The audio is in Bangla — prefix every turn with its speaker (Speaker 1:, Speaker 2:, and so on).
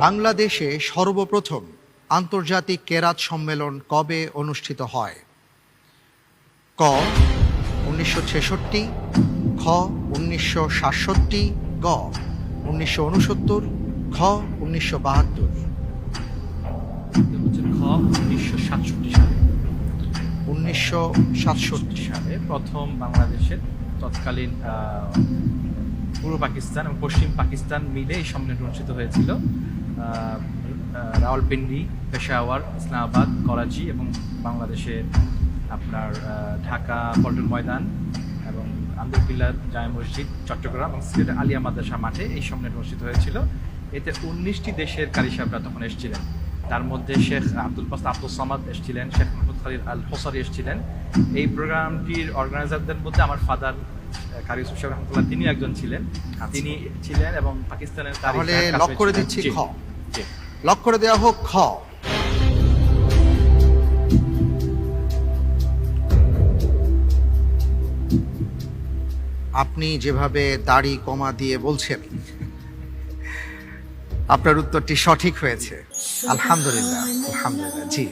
Speaker 1: বাংলাদেশে সর্বপ্রথম আন্তর্জাতিক কেরাত সম্মেলন কবে অনুষ্ঠিত হয়? ক 1966, খ 1967, গ 1969, খ 1972।
Speaker 2: হচ্ছে খ 1967 সালে
Speaker 1: 1967
Speaker 2: সালে প্রথম বাংলাদেশের তৎকালীন পূর্ব পাকিস্তান এবং পশ্চিম পাকিস্তান মিলে এই সম্মেলন অনুষ্ঠিত হয়েছিল। রাওয়ালপিন্ডি, পেশাওয়ার, ইসলামাবাদ, করাচি এবং বাংলাদেশের আপনার ঢাকা পল্টন ময়দান এবং আন্দরকিল্লা জামে মসজিদ, চট্টগ্রাম এবং সিলেটের আলিয়া মাদ্রাসা মাঠে এই সম্মেলন অনুষ্ঠিত হয়েছিল। এতে 19টি দেশের কারি সাহেবরা তখন এসেছিলেন। তার মধ্যে শেখ আব্দুল সামাদ এসেছিলেন, শেখ মোহাম্মদ খালিদ আল হোসারি এসেছিলেন। এই প্রোগ্রামটির অর্গানাইজারদের মধ্যে আমার ফাদার কারি ইউসুফ সাহেব রহমতুল্লাহ তিনি একজন ছিলেন। তিনি ছিলেন এবং পাকিস্তানের
Speaker 1: তাহলে লক করে দিচ্ছি খ।
Speaker 2: জি,
Speaker 1: লক করে দেওয়া হোক খ। আপনি যেভাবে দাড়ি কমা দিয়ে বলছেন, আপনার উত্তরটি সঠিক হয়েছে। আলহামদুলিল্লাহ, আলহামদুলিল্লাহ। জি।